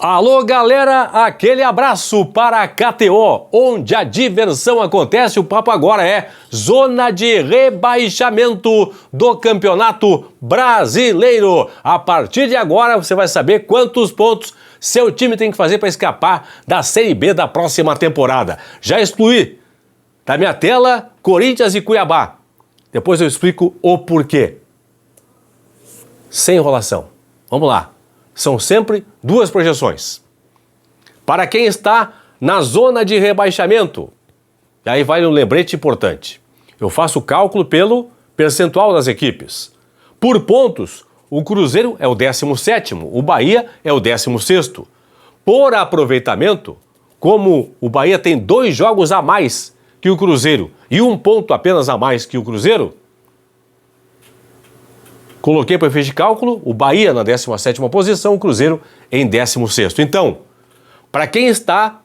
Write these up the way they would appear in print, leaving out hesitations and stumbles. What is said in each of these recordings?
Alô, galera, aquele abraço para a KTO, onde a diversão acontece. O papo agora é zona de rebaixamento do Campeonato Brasileiro. A partir de agora você vai saber quantos pontos seu time tem que fazer para escapar da Série B da próxima temporada. Já excluí da minha tela Corinthians e Cuiabá. Depois eu explico o porquê. Sem enrolação. Vamos lá. São sempre duas projeções. Para quem está na zona de rebaixamento, e aí vai um lembrete importante. Eu faço o cálculo pelo percentual das equipes. Por pontos, o Cruzeiro é o 17º, o Bahia é o 16º. Por aproveitamento, como o Bahia tem 2 jogos a mais que o Cruzeiro e 1 ponto apenas a mais que o Cruzeiro, coloquei para efeito de cálculo o Bahia na 17ª posição, o Cruzeiro em 16º. Então, para quem está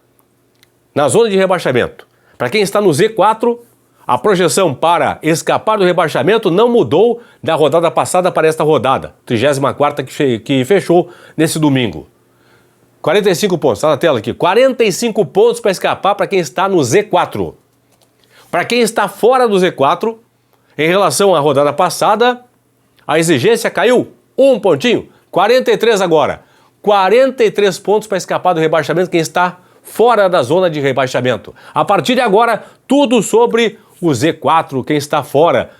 na zona de rebaixamento, para quem está no Z4, a projeção para escapar do rebaixamento não mudou da rodada passada para esta rodada, 34ª que fechou nesse domingo. 45 pontos, está na tela aqui, 45 pontos para escapar para quem está no Z4. Para quem está fora do Z4, em relação à rodada passada, a exigência caiu 1 pontinho, 43 agora. 43 pontos para escapar do rebaixamento quem está fora da zona de rebaixamento. A partir de agora, tudo sobre o Z4, quem está fora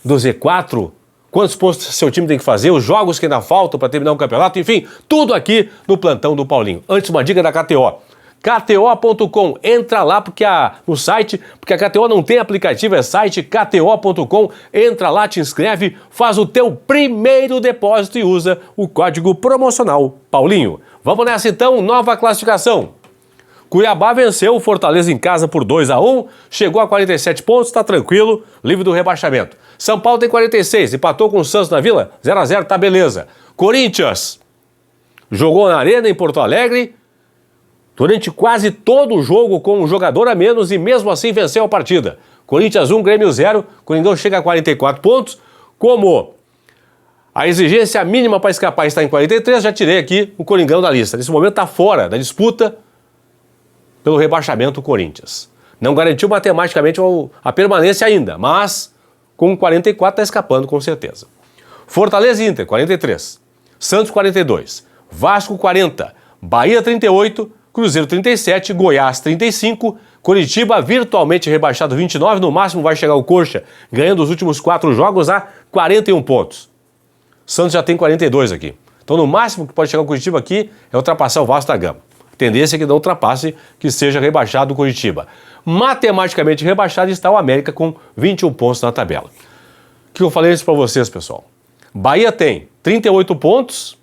do Z4, quantos pontos seu time tem que fazer, os jogos que ainda faltam para terminar o campeonato, enfim, tudo aqui no plantão do Paulinho. Antes, uma dica da KTO. KTO.com, entra lá no site, porque a KTO não tem aplicativo, é site KTO.com, entra lá, te inscreve, faz o teu primeiro depósito e usa o código promocional Paulinho. Vamos nessa então, nova classificação. Cuiabá venceu o Fortaleza em casa por 2-1, chegou a 47 pontos, está tranquilo, livre do rebaixamento. São Paulo tem 46, empatou com o Santos na Vila, 0-0, tá beleza. Corinthians jogou na Arena em Porto Alegre, durante quase todo o jogo com um jogador a menos e mesmo assim venceu a partida. Corinthians 1, Grêmio 0, Coringão chega a 44 pontos. Como a exigência mínima para escapar está em 43, já tirei aqui o Coringão da lista. Nesse momento está fora da disputa pelo rebaixamento o Corinthians. Não garantiu matematicamente a permanência ainda, mas com 44 está escapando com certeza. Fortaleza e Inter, 43. Santos, 42. Vasco, 40. Bahia, 38. Cruzeiro 37, Goiás 35, Coritiba virtualmente rebaixado 29, no máximo vai chegar o Coxa, ganhando os últimos 4 jogos a 41 pontos. Santos já tem 42 aqui. Então no máximo que pode chegar o Coritiba aqui é ultrapassar o Vasco da Gama. A tendência é que não ultrapasse, que seja rebaixado o Coritiba. Matematicamente rebaixado está o América com 21 pontos na tabela. O que eu falei isso para vocês, pessoal? Bahia tem 38 pontos,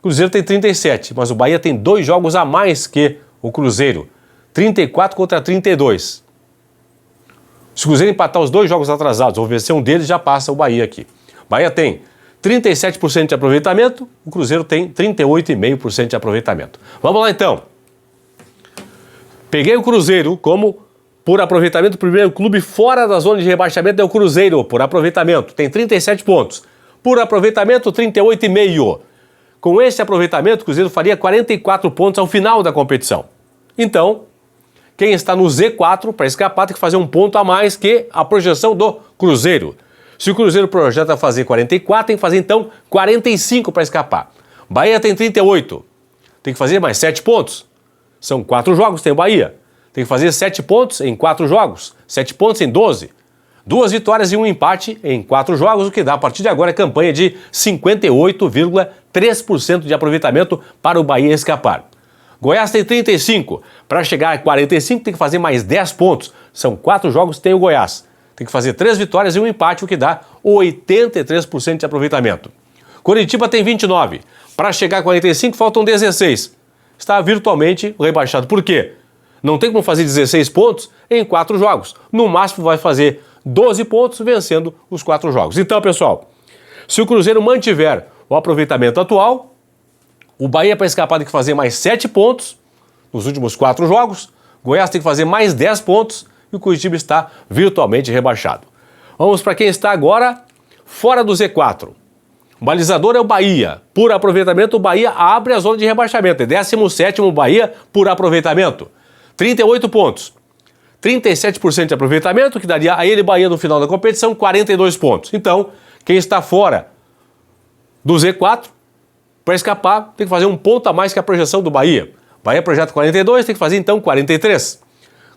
Cruzeiro tem 37, mas o Bahia tem 2 jogos a mais que o Cruzeiro. 34 contra 32. Se o Cruzeiro empatar os 2 jogos atrasados ou vencer um deles, já passa o Bahia aqui. Bahia tem 37% de aproveitamento, o Cruzeiro tem 38,5% de aproveitamento. Vamos lá então. Peguei o Cruzeiro como, por aproveitamento, o primeiro clube fora da zona de rebaixamento é o Cruzeiro, por aproveitamento. Tem 37 pontos. Por aproveitamento, 38,5%. Com esse aproveitamento, o Cruzeiro faria 44 pontos ao final da competição. Então, quem está no Z4 para escapar tem que fazer 1 ponto a mais que a projeção do Cruzeiro. Se o Cruzeiro projeta fazer 44, tem que fazer então 45 para escapar. Bahia tem 38, tem que fazer mais 7 pontos. São 4 jogos, tem o Bahia. Tem que fazer 7 pontos em 4 jogos, 7 pontos em 12. 2 vitórias e 1 empate em 4 jogos, o que dá a partir de agora a campanha de 58,3% de aproveitamento para o Bahia escapar. Goiás tem 35, para chegar a 45 tem que fazer mais 10 pontos. São 4 jogos, tem o Goiás. Tem que fazer 3 vitórias e 1 empate, o que dá 83% de aproveitamento. Coritiba tem 29, para chegar a 45 faltam 16. Está virtualmente rebaixado. Por quê? Não tem como fazer 16 pontos em 4 jogos. No máximo vai fazer 12 pontos vencendo os 4 jogos. Então, pessoal, se o Cruzeiro mantiver o aproveitamento atual, o Bahia para escapar tem que fazer mais 7 pontos nos últimos 4 jogos, Goiás tem que fazer mais 10 pontos e o Curitiba está virtualmente rebaixado. Vamos para quem está agora fora do Z4. Balizador é o Bahia. Por aproveitamento, o Bahia abre a zona de rebaixamento. É 17º Bahia por aproveitamento. 38 pontos. 37% de aproveitamento, que daria a ele, Bahia, no final da competição, 42 pontos. Então, quem está fora do Z4, para escapar, tem que fazer um ponto a mais que a projeção do Bahia. Bahia projeta 42, tem que fazer, então, 43.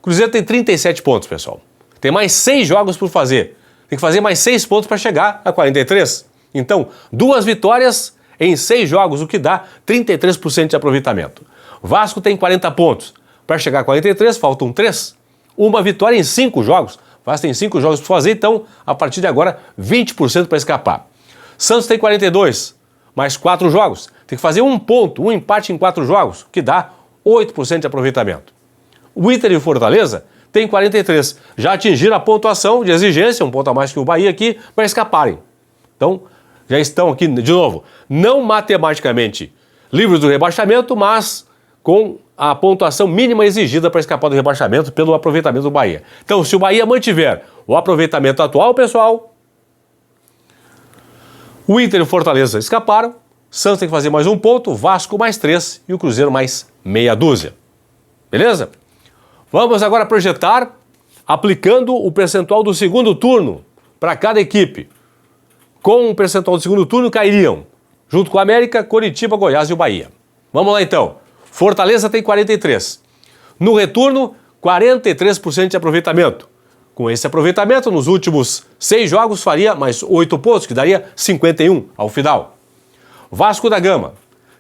Cruzeiro tem 37 pontos, pessoal. Tem mais 6 jogos por fazer. Tem que fazer mais 6 pontos para chegar a 43. Então, 2 vitórias em 6 jogos, o que dá 33% de aproveitamento. Vasco tem 40 pontos. Para chegar a 43, faltam 3. Uma vitória em 5 jogos. Vasco tem 5 jogos para fazer, então, a partir de agora, 20% para escapar. Santos tem 42, mais 4 jogos. Tem que fazer um ponto, um empate em 4 jogos, o que dá 8% de aproveitamento. O Inter e o Fortaleza tem 43. Já atingiram a pontuação de exigência, um ponto a mais que o Bahia aqui, para escaparem. Então, já estão aqui, de novo, não matematicamente livres do rebaixamento, mas com a pontuação mínima exigida para escapar do rebaixamento pelo aproveitamento do Bahia. Então, se o Bahia mantiver o aproveitamento atual, pessoal, o Inter e o Fortaleza escaparam, Santos tem que fazer mais um ponto, Vasco mais 3 e o Cruzeiro mais meia dúzia. Beleza? Vamos agora projetar aplicando o percentual do segundo turno para cada equipe. Com o percentual do segundo turno cairiam, junto com a América, Coritiba, Goiás e o Bahia. Vamos lá então. Fortaleza tem 43. No retorno, 43% de aproveitamento. Com esse aproveitamento, nos últimos 6 jogos, faria mais 8 pontos, que daria 51 ao final. Vasco da Gama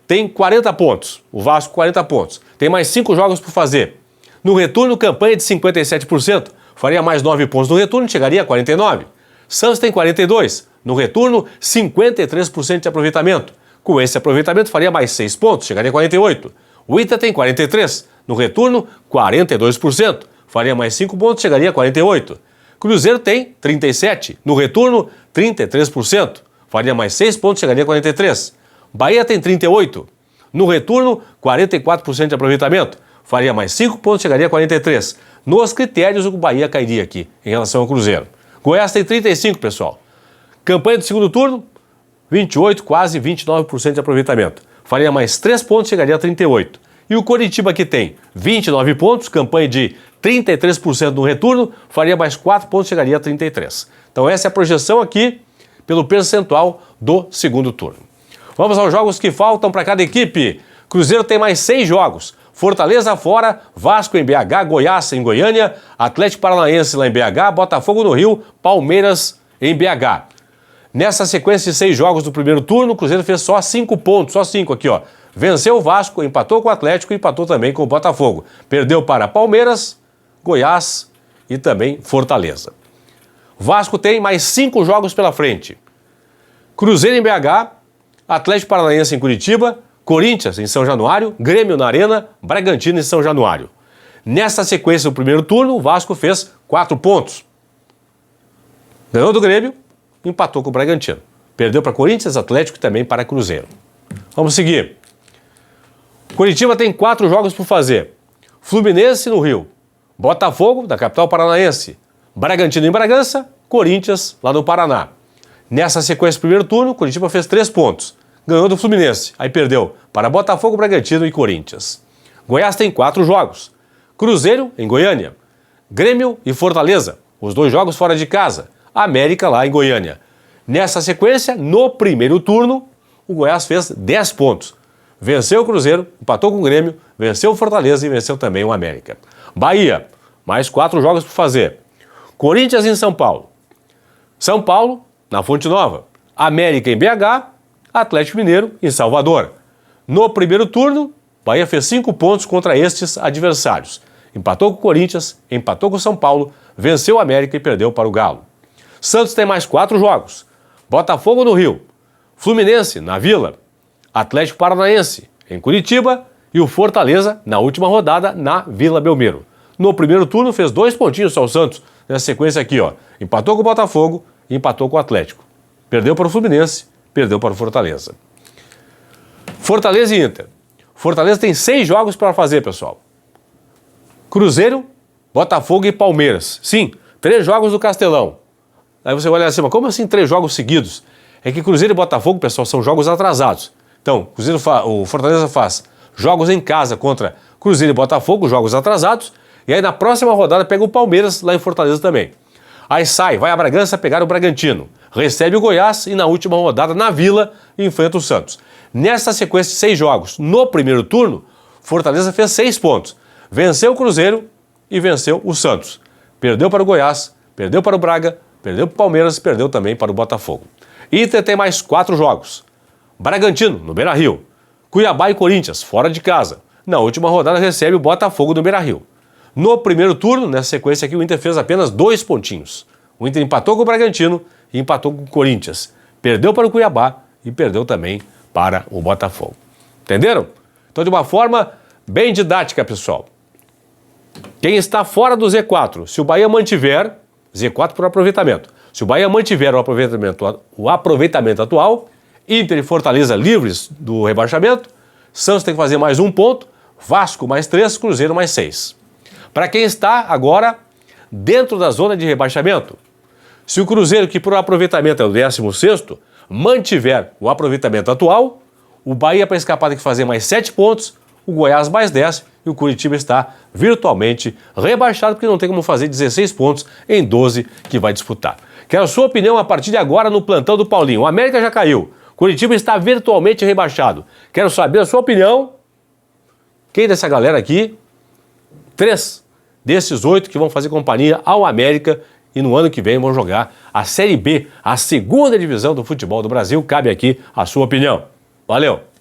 tem 40 pontos. O Vasco, 40 pontos. Tem mais 5 jogos por fazer. No retorno, campanha de 57%. Faria mais 9 pontos no retorno, chegaria a 49. Santos tem 42. No retorno, 53% de aproveitamento. Com esse aproveitamento, faria mais 6 pontos, chegaria a 48. O Inter tem 43. No retorno, 42%. Faria mais 5 pontos, chegaria a 48. Cruzeiro tem 37. No retorno, 33%. Faria mais 6 pontos, chegaria a 43. Bahia tem 38. No retorno, 44% de aproveitamento. Faria mais 5 pontos, chegaria a 43. Nos critérios, o Bahia cairia aqui, em relação ao Cruzeiro. Goiás tem 35, pessoal. Campanha do segundo turno, 28, quase 29% de aproveitamento. Faria mais 3 pontos, chegaria a 38. E o Coritiba que tem 29 pontos, campanha de 33% no retorno, faria mais 4 pontos, chegaria a 33. Então essa é a projeção aqui pelo percentual do segundo turno. Vamos aos jogos que faltam para cada equipe. Cruzeiro tem mais 6 jogos. Fortaleza fora, Vasco em BH, Goiás em Goiânia, Atlético Paranaense lá em BH, Botafogo no Rio, Palmeiras em BH. Nessa sequência de 6 jogos do primeiro turno, o Cruzeiro fez só 5 pontos, só 5 aqui, ó. Venceu o Vasco, empatou com o Atlético e empatou também com o Botafogo. Perdeu para Palmeiras, Goiás e também Fortaleza. Vasco tem mais 5 jogos pela frente. Cruzeiro em BH, Atlético Paranaense em Curitiba, Corinthians em São Januário, Grêmio na Arena, Bragantino em São Januário. Nessa sequência do primeiro turno, o Vasco fez 4 pontos. Ganhou do Grêmio, empatou com o Bragantino. Perdeu para Corinthians, Atlético e também para Cruzeiro. Vamos seguir. Curitiba tem 4 jogos por fazer. Fluminense no Rio, Botafogo, da capital paranaense, Bragantino em Bragança, Corinthians lá no Paraná. Nessa sequência do primeiro turno, Curitiba fez 3 pontos. Ganhou do Fluminense, aí perdeu para Botafogo, Bragantino e Corinthians. Goiás tem 4 jogos. Cruzeiro em Goiânia, Grêmio e Fortaleza, os 2 jogos fora de casa. América lá em Goiânia. Nessa sequência, no primeiro turno, o Goiás fez 10 pontos. Venceu o Cruzeiro, empatou com o Grêmio, venceu o Fortaleza e venceu também o América. Bahia, mais 4 jogos por fazer. Corinthians em São Paulo. São Paulo, na Fonte Nova. América em BH, Atlético Mineiro em Salvador. No primeiro turno, Bahia fez 5 pontos contra estes adversários. Empatou com o Corinthians, empatou com o São Paulo, venceu o América e perdeu para o Galo. Santos tem mais 4 jogos. Botafogo no Rio, Fluminense na Vila, Atlético Paranaense em Curitiba e o Fortaleza na última rodada na Vila Belmiro. No primeiro turno fez 2 pontinhos só o Santos, nessa sequência aqui, ó. Empatou com o Botafogo e empatou com o Atlético. Perdeu para o Fluminense, perdeu para o Fortaleza. Fortaleza e Inter. Fortaleza tem 6 jogos para fazer, pessoal. Cruzeiro, Botafogo e Palmeiras. Sim, 3 jogos do Castelão. Aí você olha assim, mas como assim 3 jogos seguidos? é que Cruzeiro e Botafogo, pessoal, são jogos atrasados. Então, o Fortaleza faz jogos em casa contra Cruzeiro e Botafogo, jogos atrasados, e aí na próxima rodada pega o Palmeiras lá em Fortaleza também. Aí vai a Bragança pegar o Bragantino, recebe o Goiás e na última rodada, na Vila, enfrenta o Santos. Nessa sequência de 6 jogos, no primeiro turno, Fortaleza fez 6 pontos. Venceu o Cruzeiro e venceu o Santos. Perdeu para o Goiás, perdeu para o Braga, perdeu para o Palmeiras e perdeu também para o Botafogo. Inter tem mais 4 jogos. Bragantino, no Beira-Rio. Cuiabá e Corinthians, fora de casa. Na última rodada recebe o Botafogo no Beira-Rio. No primeiro turno, nessa sequência aqui, o Inter fez apenas 2 pontinhos. O Inter empatou com o Bragantino e empatou com o Corinthians. Perdeu para o Cuiabá e perdeu também para o Botafogo. Entenderam? Então, de uma forma bem didática, pessoal. Quem está fora do Z4, se o Bahia mantiver, Z4 por aproveitamento, se o Bahia mantiver o aproveitamento atual, Inter e Fortaleza livres do rebaixamento, Santos tem que fazer mais 1 ponto, Vasco mais 3, Cruzeiro mais 6. Para quem está agora dentro da zona de rebaixamento, se o Cruzeiro, que por aproveitamento é o 16º, mantiver o aproveitamento atual, o Bahia para escapar tem que fazer mais 7 pontos, o Goiás mais 10 e o Curitiba está virtualmente rebaixado porque não tem como fazer 16 pontos em 12 que vai disputar. Quero a sua opinião a partir de agora no plantão do Paulinho. O América já caiu, Curitiba está virtualmente rebaixado. Quero saber a sua opinião. Quem dessa galera aqui, 3 desses 8 que vão fazer companhia ao América e no ano que vem vão jogar a Série B, a segunda divisão do futebol do Brasil. Cabe aqui a sua opinião. Valeu!